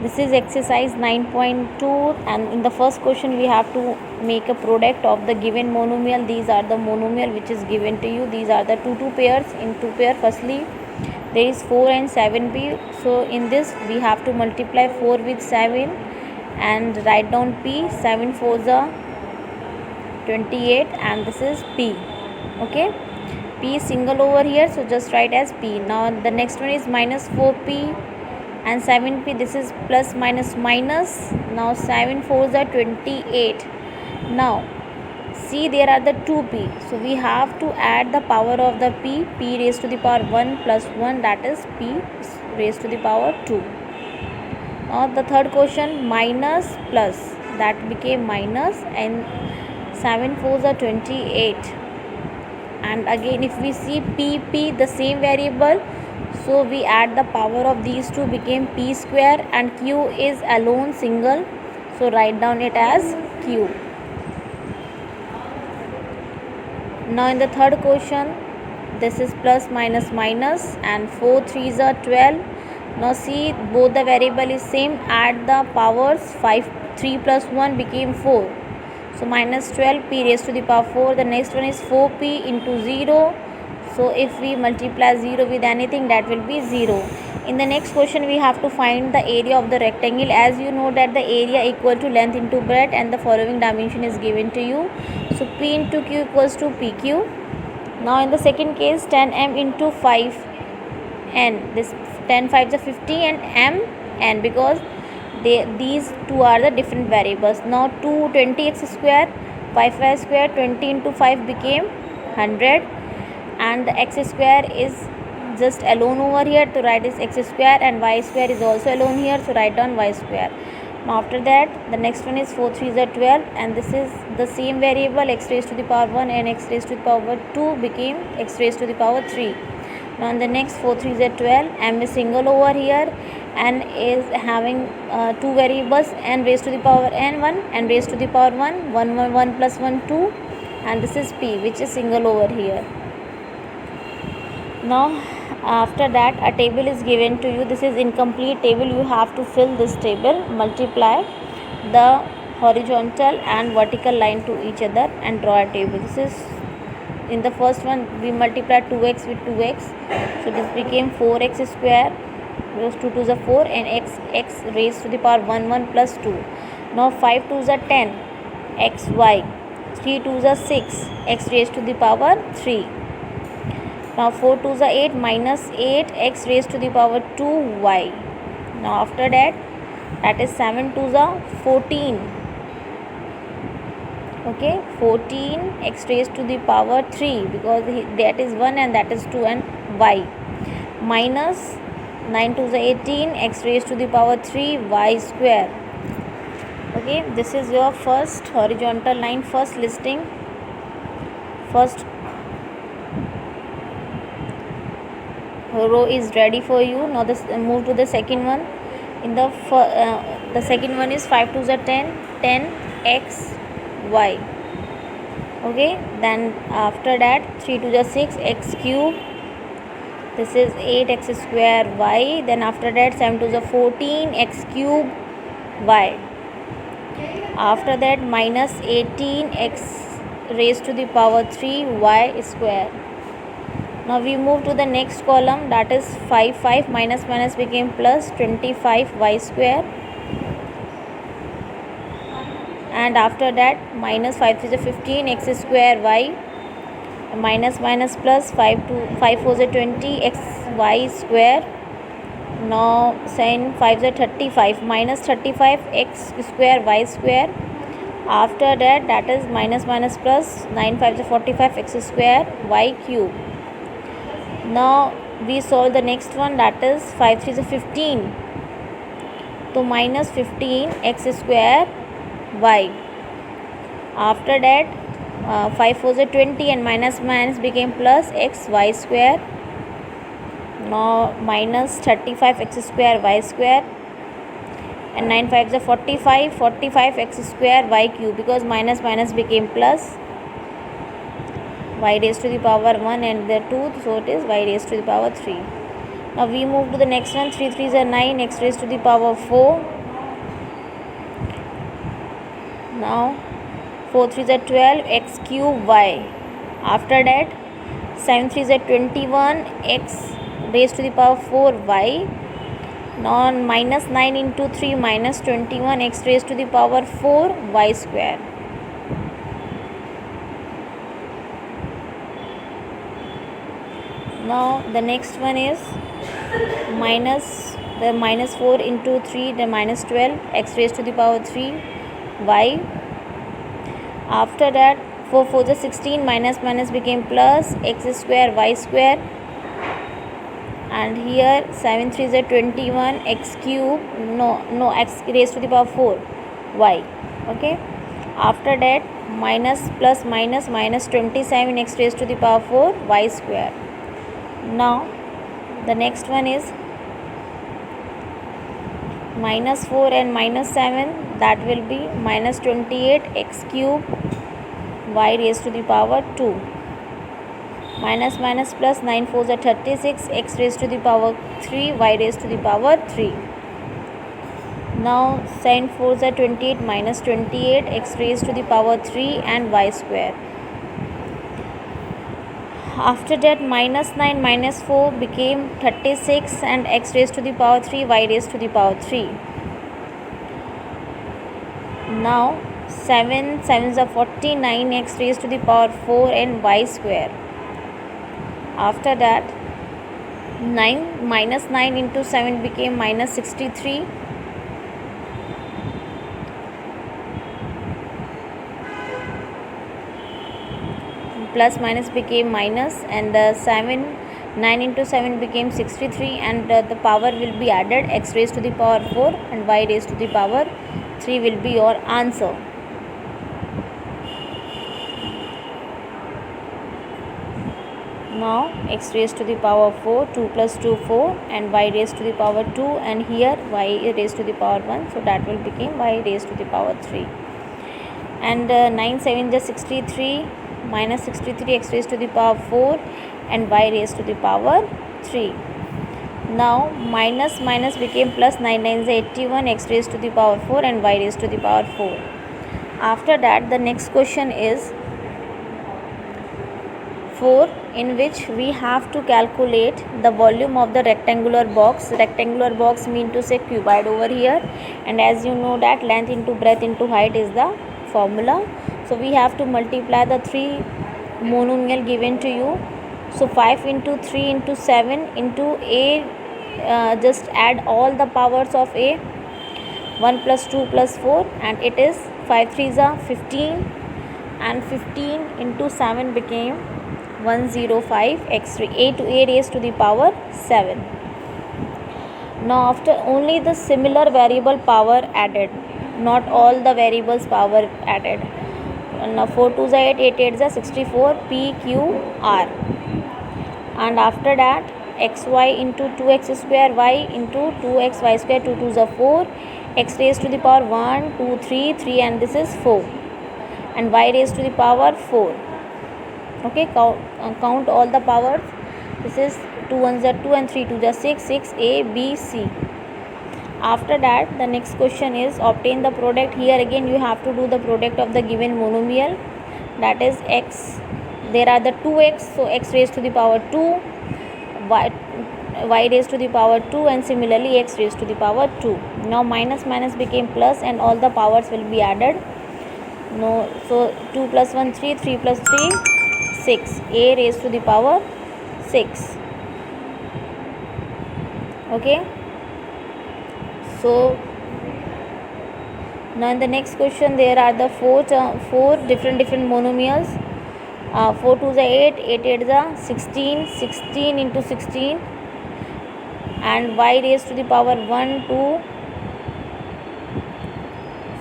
This is exercise 9.2, and in the first question we have to make a product of the given monomial. These are the monomial which is given to you. These are the two pairs. In two pair, firstly there is 4 and 7p. So in this we have to multiply 4 with 7 and write down p. 7 4s are 28 and this is p. Okay, p is single over here, so just write as p. Now the next one is minus 4p and 7p. This is plus minus minus. Now 7 4s are 28. Now see, there are the 2p, so we have to add the power of the p raised to the power 1 plus 1, that is p raised to the power 2. Now the third question, minus plus, that became minus, and 7 4s are 28. And again if we see p, the same variable, so we add the power of these two, became p square, and q is alone single, so write down it as q. Now in the third question, this is plus minus minus, and 4 3s are 12. Now see, both the variable is same, add the powers. 3 plus 1 became 4, so minus 12 p raised to the power 4. The next one is 4p into 0. So if we multiply 0 with anything, that will be 0. In the next question we have to find the area of the rectangle. As you know that the area equal to length into breadth, and the following dimension is given to you. So p into q equals to pq. Now in the second case, 10m into 5n. This 10 5 is 50 and m n, because these two are the different variables. Now 2 20x square, 5y square, 20 into 5 became 100, and the x square is just alone over here, to write is x square, and y square is also alone here, so write down y square. Now after that, the next one is 4 3s are 12, and this is the same variable, x raised to the power 1 and x raised to the power 2 became x raised to the power 3. Now in the next 4 3s are 12, m is single over here and is having two variables, n raised to the power n1 and raised to the power 1, 1 1 1 plus 1 2, and this is p which is single over here. Now after that, a table is given to you. This is incomplete table, you have to fill this table. Multiply the horizontal and vertical line to each other and draw a table. This is, in the first one we multiply 2x with 2x, so this became 4x square, those 2 2s are 4, and x raised to the power 1 1 plus 2. Now 5 2s are 10 xy, 3 2s are 6 x raised to the power 3. Now 4 2s are 8 minus 8 x raised to the power 2y. Now after that is 7 2s are 14. Okay, 14 x raised to the power 3, because that is 1 and that is 2, and y minus 9 2s are 18 x raised to the power 3 y square. Okay, this is your first horizontal line, first listing, first row is ready for you. Now this move to the second one. In the second one is 5 2s are 10 x y. Okay, then after that 3 2s are 6 x cube, this is 8 x square y. Then after that 7 2s are 14 x cube y. After that minus 18 x raised to the power 3 y square. Now we move to the next column, that is 5 5 minus minus became plus 25 y square. And after that minus 5 3 is 15 x square y, minus minus plus 5 4 is 20 x y square. Now sin 5 is 35 minus 35 x square y square. After that is minus minus plus 9 5 is 45 x square y cube. Now we solve the next one, that is 5 3 is 15, so minus 15 x square y. After that 5 4 is 20 and minus minus became plus x y square. Now minus 35 x square y square, and 9 5 is 45 x square y cube, because minus minus became plus y raised to the power 1 and the 2, so it is y raised to the power 3. Now we move to the next one. 3 3s are 9, x raised to the power 4. Now 4 3s are 12, x cube y. After that 7 3s are 21, x raised to the power 4 y. Now minus 9 into 3 minus 21, x raised to the power 4 y square. Now the next one is minus 4 into 3, the minus 12, x raised to the power 3 y. After that 4 4 is 16, minus minus became plus, x square y square. And here 7 3 is 21, x cube, no x raised to the power 4 y. Okay, after that minus plus minus minus 27, x raised to the power 4 y square. Now the next one is minus 4 and minus 7, that will be minus 28, x cube y raised to the power 2. Minus minus plus 9 4s are 36, x raised to the power 3 y raised to the power 3. Now 7 4s are 28, minus 28, x raised to the power 3 and y square. After that minus 9 minus 4 became 36 and x raised to the power 3 y raised to the power 3. Now 7 7s are 49, x raised to the power 4 and y square. After that 9 minus 9 into 7 became minus 63. Plus minus became minus, and 9 into 7 became 63, and the power will be added, x raised to the power 4 and y raised to the power 3 will be your answer. Now x raised to the power 4, 2 plus 2 4, and y raised to the power 2, and here y raised to the power 1, so that will become y raised to the power 3. And 9 7 is 63, minus 63, x raised to the power 4 and y raised to the power 3. Now minus minus became plus, 9 9 is 81, x raised to the power 4 and y raised to the power 4. After that the next question is 4, in which we have to calculate the volume of the rectangular box. Rectangular box mean to say cuboid over here, and as you know that length into breadth into height is the formula. So we have to multiply the three monomial given to you. So 5 into 3 into 7 into a, just add all the powers of a, 1 plus 2 plus 4, and it is 5 3s are 15, and 15 into 7 became 105 x3, a to a raised to the power 7. Now after only the similar variable power added, not all the variables power added. Now 4 2s are 8, 8 8s are 64, p q r, and after that xy into 2x square y into 2x y square, 2 2s are 4, x raised to the power 1 2 3 3, and this is 4, and y raised to the power 4. Okay, count all the powers. This is 2 1s are 2 and 3 2s are 6, 6 a b c. After that the next question is obtain the product. Here again you have to do the product of the given monomial, that is x. There are the 2x, so x raised to the power 2, y raised to the power 2, and similarly x raised to the power 2. Now minus minus became plus, and all the powers will be added. No, so 2 plus 1 3, 3 plus 3 6, a raised to the power 6. Okay, so now in the next question there are the four different monomials. 4 2s are 8, 8 8s are 16, 16 into 16, and y raised to the power 1 2,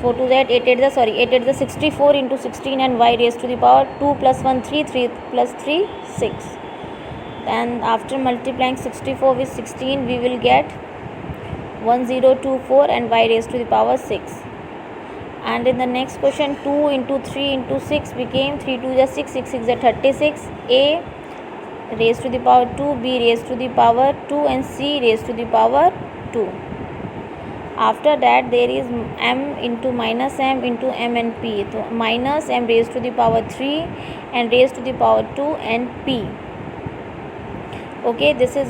4 2s are 8, 8 8s are 8 8s are 64 into 16, and y raised to the power 2 plus 1 3, 3 plus 3 6. And after multiplying 64 with 16 we will get 1024, and y raised to the power 6. And in the next question 2 into 3 into 6 became 3 2 is 6, 6 6 is 36, a raised to the power 2, B raised to the power 2, and C raised to the power 2. After that there is m into minus m into m and p. So minus m raised to the power 3 and raised to the power 2 and p. Okay, this is